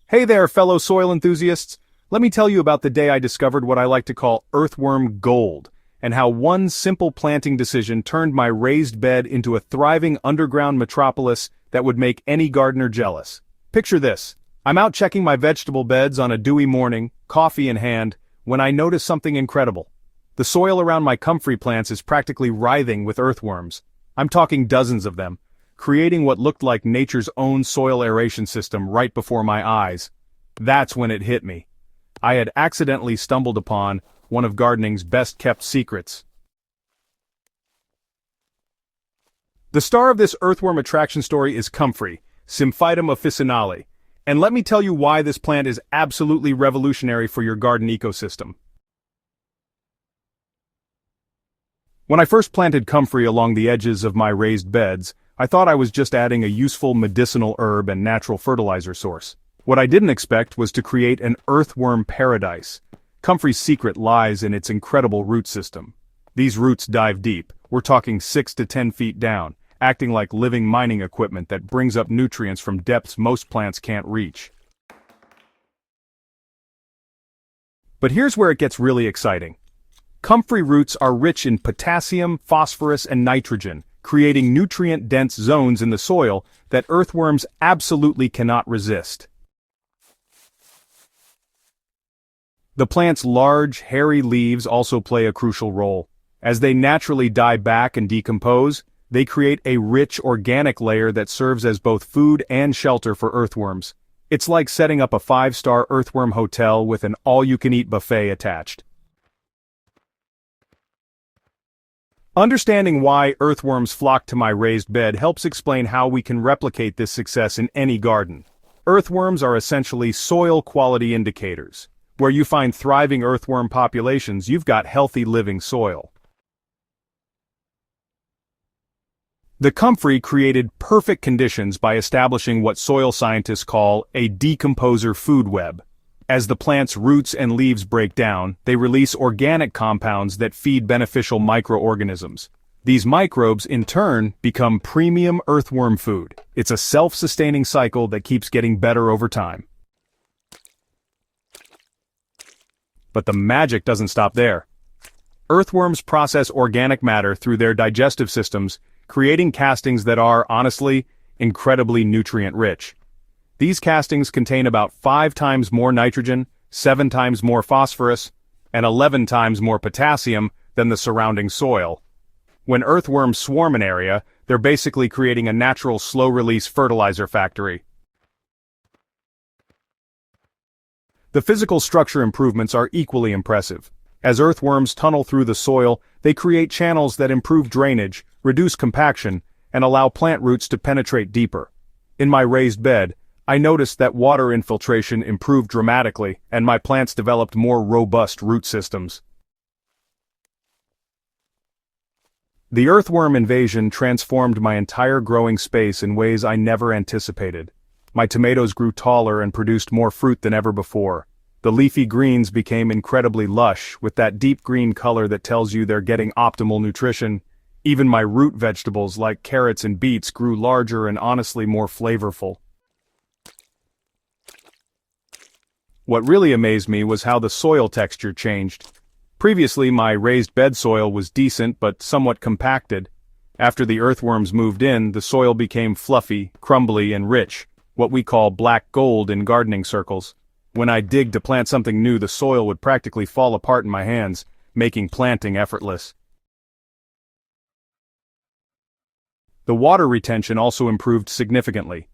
Hey there, fellow soil enthusiasts! Let me tell you about the day I discovered what I like to call earthworm gold, and how one simple planting decision turned my raised bed into a thriving underground metropolis that would make any gardener jealous. Picture this. I'm out checking my vegetable beds on a dewy morning, coffee in hand, when I notice something incredible. The soil around my comfrey plants is practically writhing with earthworms. I'm talking dozens of them, creating what looked like nature's own soil aeration system right before my eyes. That's when it hit me. I had accidentally stumbled upon one of gardening's best-kept secrets. The star of this earthworm attraction story is comfrey, Symphytum officinale, and let me tell you why this plant is absolutely revolutionary for your garden ecosystem. When I first planted comfrey along the edges of my raised beds, I thought I was just adding a useful medicinal herb and natural fertilizer source. What I didn't expect was to create an earthworm paradise. Comfrey's secret lies in its incredible root system. These roots dive deep, we're talking 6 to 10 feet down, acting like living mining equipment that brings up nutrients from depths most plants can't reach. But here's where it gets really exciting. Comfrey roots are rich in potassium, phosphorus, and nitrogen, creating nutrient-dense zones in the soil that earthworms absolutely cannot resist. The plant's large, hairy leaves also play a crucial role. As they naturally die back and decompose, they create a rich organic layer that serves as both food and shelter for earthworms. It's like setting up a 5-star earthworm hotel with an all-you-can-eat buffet attached. Understanding why earthworms flock to my raised bed helps explain how we can replicate this success in any garden. Earthworms are essentially soil quality indicators. Where you find thriving earthworm populations, you've got healthy living soil. The comfrey created perfect conditions by establishing what soil scientists call a decomposer food web. As the plant's roots and leaves break down, they release organic compounds that feed beneficial microorganisms. These microbes, in turn, become premium earthworm food. It's a self-sustaining cycle that keeps getting better over time. But the magic doesn't stop there. Earthworms process organic matter through their digestive systems, creating castings that are, honestly, incredibly nutrient-rich. These castings contain about 5 times more nitrogen, 7 times more phosphorus, and 11 times more potassium than the surrounding soil. When earthworms swarm an area, they're basically creating a natural slow-release fertilizer factory. The physical structure improvements are equally impressive. As earthworms tunnel through the soil, they create channels that improve drainage, reduce compaction, and allow plant roots to penetrate deeper. In my raised bed, I noticed that water infiltration improved dramatically, and my plants developed more robust root systems. The earthworm invasion transformed my entire growing space in ways I never anticipated. My tomatoes grew taller and produced more fruit than ever before. The leafy greens became incredibly lush, with that deep green color that tells you they're getting optimal nutrition. Even my root vegetables like carrots and beets grew larger and honestly more flavorful. What really amazed me was how the soil texture changed. Previously, my raised bed soil was decent but somewhat compacted. After the earthworms moved in, the soil became fluffy, crumbly, and rich, what we call black gold in gardening circles. When I dig to plant something new, the soil would practically fall apart in my hands, making planting effortless. The water retention also improved significantly.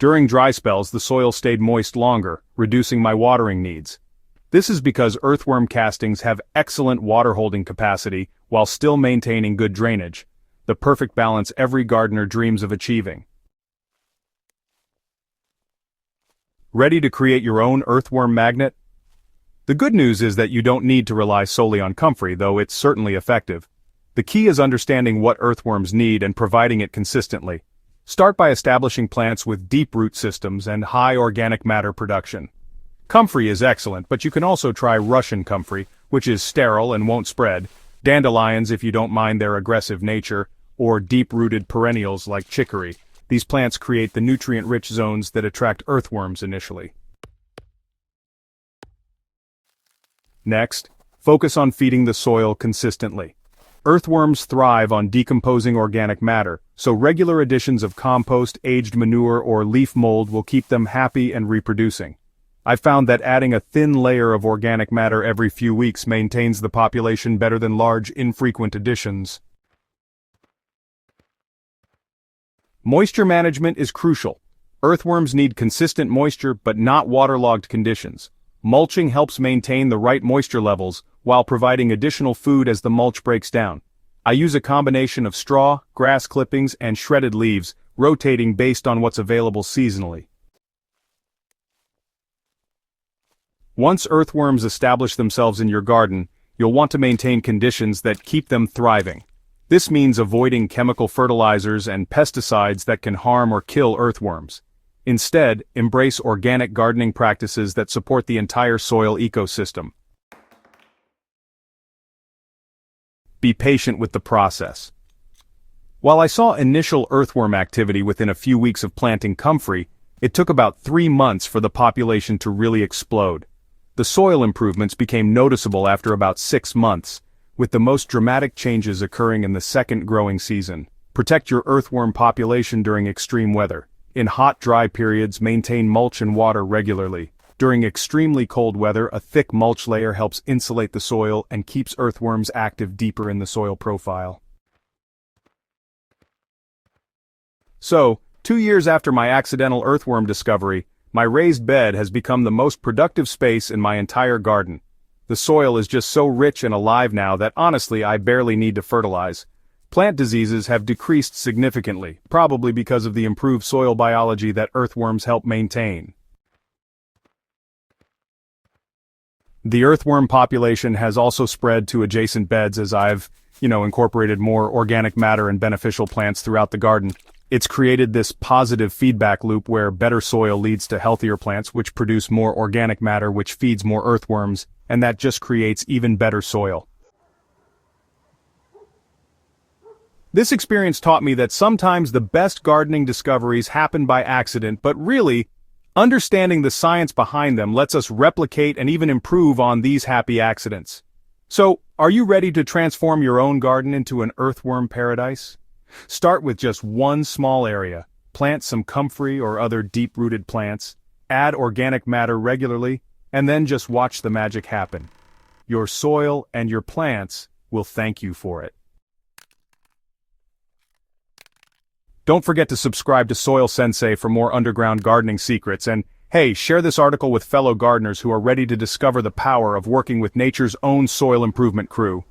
During dry spells, the soil stayed moist longer, reducing my watering needs. This is because earthworm castings have excellent water-holding capacity while still maintaining good drainage, the perfect balance every gardener dreams of achieving. Ready to create your own earthworm magnet? The good news is that you don't need to rely solely on comfrey, though it's certainly effective. The key is understanding what earthworms need and providing it consistently. Start by establishing plants with deep root systems and high organic matter production. Comfrey is excellent, but you can also try Russian comfrey, which is sterile and won't spread, dandelions if you don't mind their aggressive nature, or deep-rooted perennials like chicory. These plants create the nutrient-rich zones that attract earthworms initially. Next, focus on feeding the soil consistently. Earthworms thrive on decomposing organic matter, so regular additions of compost, aged manure, or leaf mold will keep them happy and reproducing. I've found that adding a thin layer of organic matter every few weeks maintains the population better than large, infrequent additions. Moisture management is crucial. Earthworms need consistent moisture but not waterlogged conditions. Mulching helps maintain the right moisture levels, while providing additional food as the mulch breaks down. I use a combination of straw, grass clippings, and shredded leaves, rotating based on what's available seasonally. Once earthworms establish themselves in your garden, you'll want to maintain conditions that keep them thriving. This means avoiding chemical fertilizers and pesticides that can harm or kill earthworms. Instead, embrace organic gardening practices that support the entire soil ecosystem. Be patient with the process. While I saw initial earthworm activity within a few weeks of planting comfrey, it took about 3 months for the population to really explode. The soil improvements became noticeable after about 6 months, with the most dramatic changes occurring in the second growing season. Protect your earthworm population during extreme weather. In hot, dry periods, maintain mulch and water regularly. During extremely cold weather, a thick mulch layer helps insulate the soil and keeps earthworms active deeper in the soil profile. So, 2 years after my accidental earthworm discovery, my raised bed has become the most productive space in my entire garden. The soil is just so rich and alive now that honestly I barely need to fertilize. Plant diseases have decreased significantly, probably because of the improved soil biology that earthworms help maintain. The earthworm population has also spread to adjacent beds as I've, incorporated more organic matter and beneficial plants throughout the garden. It's created this positive feedback loop where better soil leads to healthier plants which produce more organic matter which feeds more earthworms, and that just creates even better soil. This experience taught me that sometimes the best gardening discoveries happen by accident, but really, understanding the science behind them lets us replicate and even improve on these happy accidents. So, are you ready to transform your own garden into an earthworm paradise? Start with just one small area, plant some comfrey or other deep-rooted plants, add organic matter regularly, and then just watch the magic happen. Your soil and your plants will thank you for it. Don't forget to subscribe to Soil Sensei for more underground gardening secrets, and hey, share this article with fellow gardeners who are ready to discover the power of working with nature's own soil improvement crew.